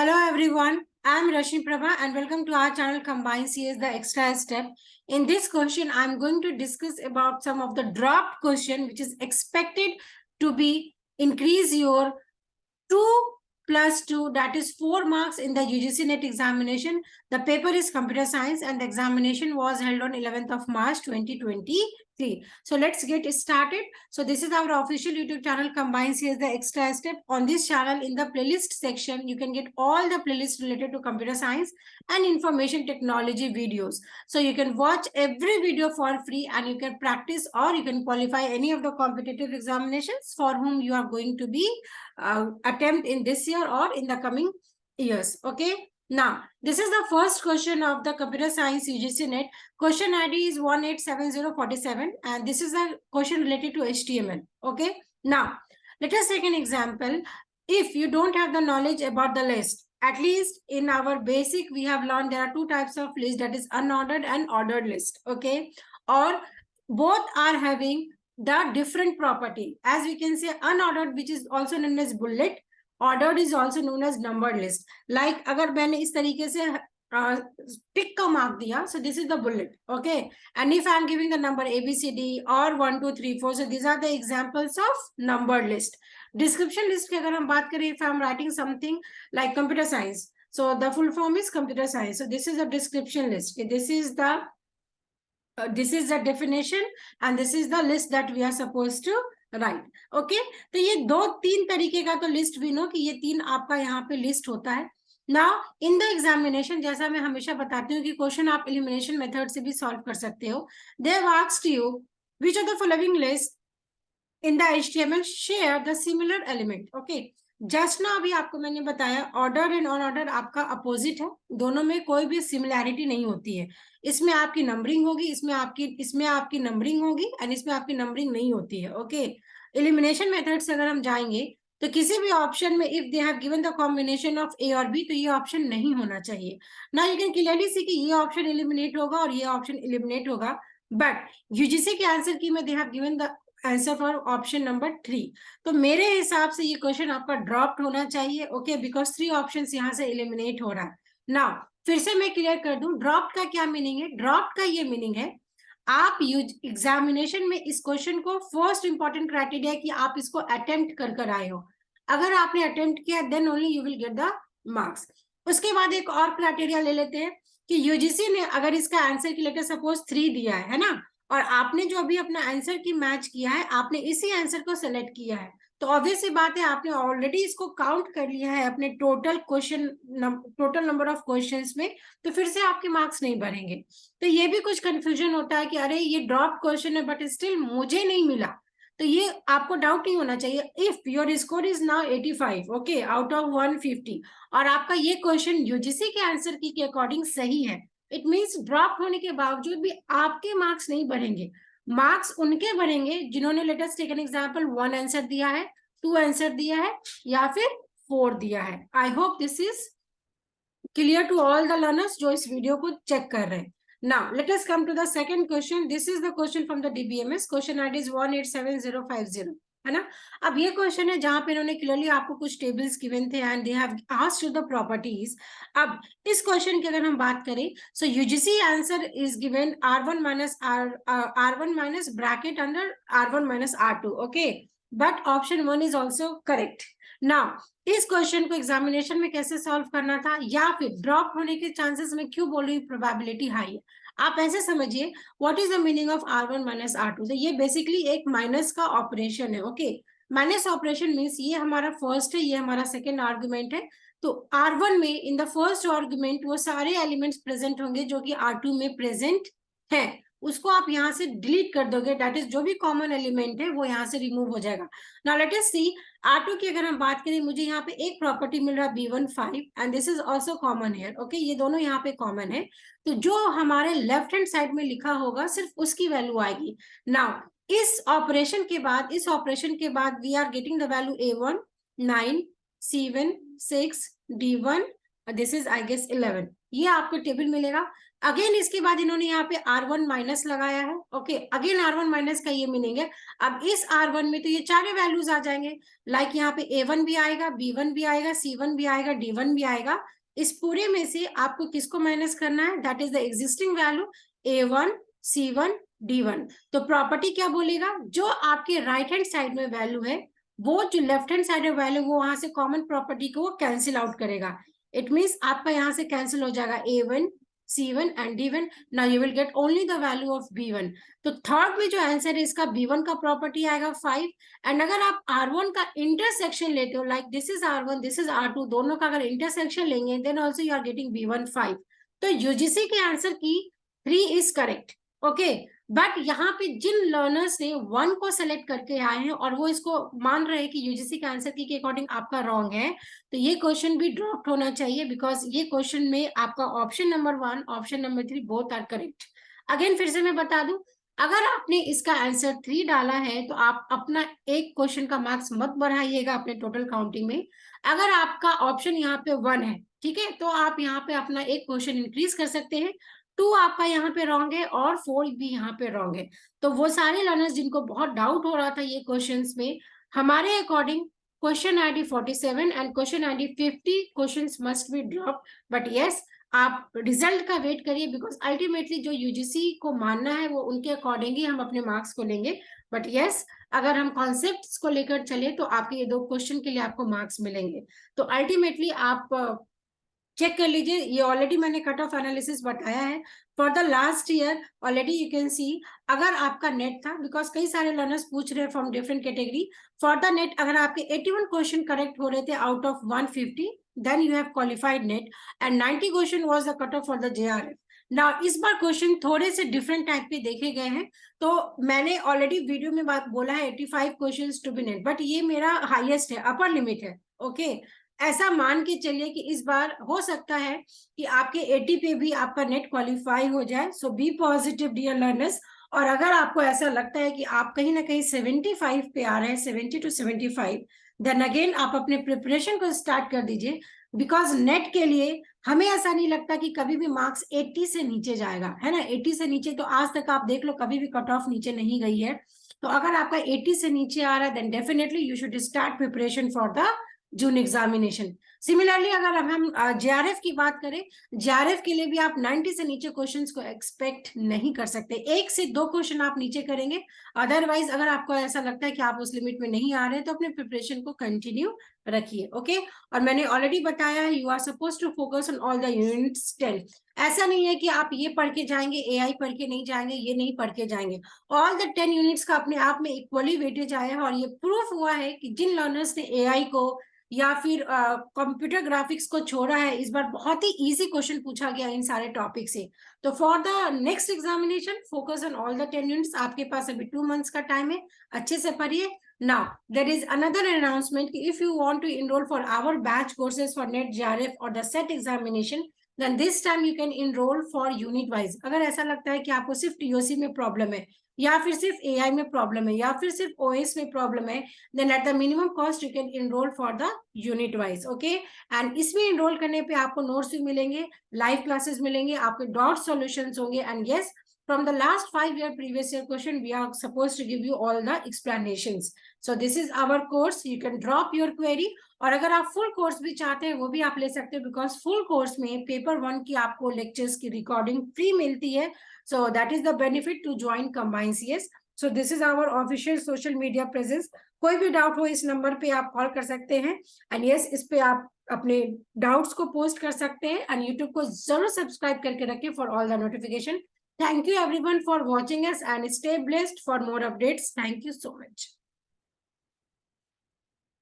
Hello everyone, I am Rashmi Prabha and welcome to our channel Combine CS the Extra Step. In this question, I am going to discuss about some of the dropped question which is expected to be increase your 2 plus 2, that is 4 marks in the UGC NET examination. The paper is computer science and the examination was held on 11th of March 2023. So let's get started. So this is our official YouTube channel Combine CS the Extra Step. On this channel, in the playlist section, you can get all the playlists related to computer science and information technology videos. So you can watch every video for free and you can practice or you can qualify any of the competitive examinations for whom you are going to be attempt in this year or in the coming years. Okay. Now, this is the first question of the computer science UGC NET. Question ID is 187047 and this is a question related to HTML. Okay. Now, let us take an example. If you don't have the knowledge about the list, at least in our basic, we have learned there are two types of list, that is unordered and ordered list. Okay. Or both are having the different property. As we can say, unordered, which is also known as bullet, ordered is also known as numbered list. Like अगर मैंने इस तरीके से tick का mark दिया, so this is the bullet. Okay. And if I am giving the number ABCD or 1 2 3 4, so these are the examples of numbered list. Description list की अगर हम बात करें, if I am writing something like computer science, so the full form is computer science. So this is a description list. Okay, this is the definition and this is the list that we are supposed to write. Okay, तो ये दो तीन तरीके का तो list भी no कि ये तीन आपका यहाँ पे लिस्ट होता है. Now in the examination, जैसा मैं हमेशा बताती हूँ कि क्वेश्चन आप एलिमिनेशन मेथड से भी सॉल्व कर सकते हो. They have asked you which of the following list in the HTML share the similar element. Okay, just ना अभी आपको मैंने बताया ऑर्डर एंड अनऑर्डर आपका अपोजिट है, दोनों में कोई भी सिमिलैरिटी नहीं होती है. इसमें आपकी नंबरिंग होगी, इसमें आपकी नंबरिंग होगी एंड इसमें आपकी नंबरिंग नहीं होती है. ओके, एलिमिनेशन मेथड से अगर हम जाएंगे तो किसी भी ऑप्शन में if they have given the combination of A और बी, तो ये ऑप्शन नहीं होना चाहिए. ना यू कैन क्लियरली सी कि ये ऑप्शन एलिमिनेट होगा और ये ऑप्शन एलिमिनेट होगा. बट यूजीसी के आंसर की में दे have given the answer for option number 3. तो मेरे हिसाब से ये क्वेश्चन आपका ड्रॉप्ड होना चाहिए. ओके, बिकॉज 3 ऑप्शंस यहाँ से एलिमिनेट हो रहा है. नाउ फिर से मैं क्लियर कर दूं, ड्रॉप्ड का क्या मीनिंग है. ड्रॉप्ड का ये मीनिंग है, आप एग्जामिनेशन में इस क्वेश्चन को फर्स्ट इंपॉर्टेंट क्राइटेरिया कि आप इसको अटेम्प्ट कर आए हो. अगर आपने अटेम्प्ट किया then only you will get the marks. उसके बाद एक और क्राइटेरिया ले लेते हैं कि यूजीसी ने अगर इसका आंसर की लेटर सपोज 3 दिया है ना, और आपने जो अभी अपना आंसर की मैच किया है, आपने इसी आंसर को सेलेक्ट किया है, तो ऑब्वियस सी बात है आपने ऑलरेडी इसको काउंट कर लिया है अपने टोटल नंबर ऑफ क्वेश्चंस में, तो फिर से आपके मार्क्स नहीं बढ़ेंगे. तो ये भी कुछ कंफ्यूजन होता है कि अरे ये ड्रॉप क्वेश्चन है बट स्टिल मुझे नहीं मिला, तो ये आपको डाउट नहीं होना चाहिए. If your score is now 85 okay out of 150 और आपका ये क्वेश्चन यूजीसी के आंसर की के अकॉर्डिंग सही है, इट मीन्स ड्रॉप होने के बावजूद भी आपके मार्क्स नहीं बढ़ेंगे. मार्क्स उनके बढ़ेंगे जिन्होंने let us take an example 1 answer दिया है, 2 आंसर दिया है या फिर 4 दिया है. I hope this is clear to all the learners जो इस वीडियो को चेक कर रहे हैं. Now let us come to the second question. This is the question from the DBMS. Question ID is 187050, है ना. अब ये क्वेश्चन है जहां पे इन्होंने क्लियरली आपको कुछ टेबल्स गिवन थे and they have asked the properties. अब इस क्वेश्चन की अगर हम बात करें, so UGC answer is given R1 minus bracket under R1 minus R2. Okay, but option 1 is also correct. Now इस क्वेश्चन को एग्जामिनेशन में कैसे सॉल्व करना था, या फिर ड्रॉप होने के चांसेस में क्यों बोल रही प्रोबेबिलिटी हाई है, आप ऐसे समझिए what is the meaning of R1 minus R2. तो ये बेसिकली एक माइनस का ऑपरेशन है. ओके, माइनस ऑपरेशन मीन्स ये हमारा फर्स्ट है, ये हमारा सेकेंड आर्गुमेंट है. तो R1 में इन द फर्स्ट आर्गुमेंट वो सारे एलिमेंट्स प्रेजेंट होंगे जो कि R2 में प्रेजेंट है, उसको आप यहाँ से डिलीट कर दोगे. दैट इज जो भी कॉमन एलिमेंट है वो यहाँ से रिमूव हो जाएगा. नाउ लेट अस सी R2 की अगर हम बात करें, मुझे यहाँ पे एक प्रॉपर्टी मिल रहा है B15 and this is also common here. Okay, ये दोनों यहाँ पे कॉमन है, तो जो हमारे लेफ्ट हैंड साइड में लिखा होगा सिर्फ उसकी वैल्यू आएगी. नाउ इस ऑपरेशन के बाद we are getting the value A1 9 C1 6 D1 this is I guess 11. ये आपको टेबल मिलेगा. अगेन इसके बाद इन्होंने यहाँ पे R1 माइनस लगाया है। ओके, अगेन R1 माइनस का ये मीनिंग है, अब इस R1 में तो ये चारों वैल्यूज आ जाएंगे, लाइक यहाँ पे A1 भी आएगा, B1 भी आएगा, C1 भी आएगा, D1 भी आएगा। इस पूरे में से आपको किसको माइनस करना है, that is the existing value A1, C1, D1। तो प्रॉपर्टी क्या बोलेगा, जो आपके राइट हैंड साइड में वैल्यू है वो जो लेफ्ट हैंड साइड में वैल्यू, वो वहां से कॉमन प्रॉपर्टी को वो कैंसिल आउट करेगा। इट मीन्स आपका यहाँ से कैंसिल हो जाएगा A1, C1 and D1. Now you will get only the value of B1. तो थर्ड में जो आंसर है इसका B1 का प्रॉपर्टी आएगा 5। एंड अगर आप R1 का इंटरसेक्शन लेते हो, like this is R1, this is R2, दोनों का अगर इंटरसेक्शन लेंगे, then also you are getting B1 5। तो यूजीसी के आंसर की 3 इज करेक्ट। ओके, बट यहाँ पे जिन लर्नर्स ने 1 को सेलेक्ट करके आए हैं और वो इसको मान रहे हैं कि यूजीसी के आंसर की के अकॉर्डिंग आपका रॉन्ग है, तो ये क्वेश्चन भी ड्रॉप होना चाहिए, बिकॉज ये क्वेश्चन में आपका option number 1, option number 3 both are correct. Again फिर से मैं बता दूं, अगर आपने इसका आंसर 3 डाला है तो आप अपना एक क्वेश्चन का मार्क्स मत बढ़ाइएगा अपने टोटल काउंटिंग में। अगर आपका ऑप्शन यहाँ पे 1 है, ठीक है, तो आप यहाँ पे अपना एक क्वेश्चन इंक्रीज कर सकते हैं। 2 आपका यहाँ पे रॉन्ग है और 4 भी यहाँ पे रॉन्ग है। तो वो सारे लर्नर्स जिनको बहुत डाउट हो रहा था ये क्वेश्चंस में, हमारे according question ID 47 and question ID 50 questions must be drop. But yes, आप रिजल्ट का वेट करिए, बिकॉज अल्टीमेटली जो यूजीसी को मानना है वो उनके अकॉर्डिंग ही हम अपने मार्क्स को लेंगे। बट यस, अगर हम कॉन्सेप्ट्स को लेकर चले तो आपके ये 2 क्वेश्चन के लिए आपको मार्क्स मिलेंगे। तो अल्टीमेटली आप चेक कर लीजिए, ये ऑलरेडी मैंने कट ऑफ एनालिसिस बताया है for the last year. Already you can see, अगर आपका नेट था, बिकॉज कई सारे लर्नर्स पूछ रहे हैं from different category, for the NET अगर आपके 81 क्वेश्चन करेक्ट हो रहे थे out of 150, then you have qualified NET, and 90 question was the cut off for the JRF। ना इस बार क्वेश्चन थोड़े से डिफरेंट टाइप के देखे गए हैं, तो मैंने ऑलरेडी वीडियो में बात बोला है 85 questions to be NET, but ये मेरा हाईएस्ट है, अपर लिमिट है। ओके, ऐसा मान के चलिए कि इस बार हो सकता है कि आपके 80 पे भी आपका नेट क्वालिफाई हो जाए। सो बी पॉजिटिव डियर लर्नर्स। और अगर आपको ऐसा लगता है कि आप कहीं ना कहीं 75 पे आ रहे हैं, 70 to 75, देन अगेन आप अपने प्रिपरेशन को स्टार्ट कर दीजिए, बिकॉज नेट के लिए हमें ऐसा नहीं लगता कि कभी भी मार्क्स 80 से नीचे जाएगा, है ना। 80 से नीचे तो आज तक आप देख लो कभी भी कट ऑफ नीचे नहीं गई है। तो अगर आपका 80 से नीचे आ रहा है, then definitely you should start preparation for the June examination. Similarly अगर हम JRF की बात करें, JRF के लिए भी आप 90 से नीचे क्वेश्चंस को एक्सपेक्ट नहीं कर सकते, 1 से 2 क्वेश्चन आप नीचे करेंगे। अदरवाइज अगर आपको ऐसा लगता है कि आप उस लिमिट में नहीं आ रहे हैं, तो अपने प्रिपरेशन को कंटिन्यू रखिए। ओके, और मैंने ऑलरेडी बताया है, you are suppose to focus on all the units 10। ऐसा नहीं है कि आप ये पढ़ के जाएंगे, AI पढ़ के नहीं जाएंगे, ये नहीं पढ़ के जाएंगे। ऑल द 10 यूनिट्स का अपने आप में इक्वली वेटेज आया है, और ये प्रूफ हुआ है कि जिन लर्नर्स ने AI को या फिर कंप्यूटर ग्राफिक्स को छोड़ा है, इस बार बहुत ही इजी क्वेश्चन पूछा गया इन सारे टॉपिक से। तो for the next examination focus on all the 10 units. आपके पास अभी 2 मंथ्स का टाइम है, अच्छे से पढ़िए। Now there is another announcement कि if you want to enroll for our batch courses for NET, JRF और the SET examination, then this time you can enroll for unit wise। अगर ऐसा लगता है कि आपको सिर्फ TOC में प्रॉब्लम है, या फिर सिर्फ AI में प्रॉब्लम है, या फिर सिर्फ OS में प्रॉब्लम है, then at the minimum cost you can enroll for the unit wise। okay, and इसमें enroll करने पे आपको नोट्स भी मिलेंगे, लाइव क्लासेस मिलेंगे, आपके डॉट सॉल्यूशंस होंगे, and yes, from the last 5 year previous year question we are supposed to give you all the explanations। so this is our course, you can drop your query। और अगर आप full course भी चाहते हैं वो भी आप ले सकते हो, बिकॉज फुल कोर्स में पेपर 1 की आपको लेक्चर्स की रिकॉर्डिंग फ्री मिलती है। So that is the benefit to join combine CS। So this is our official social media presence. कोई भी डाउट हो इस नंबर पे आप कॉल कर सकते हैं, एंड यस, इस पे आप अपने डाउट्स को पोस्ट कर सकते हैं, एंड यूट्यूब को जरूर सब्सक्राइब करके रखें for all the notification. Thank you everyone for watching us, and stay blessed for more updates. Thank you so much.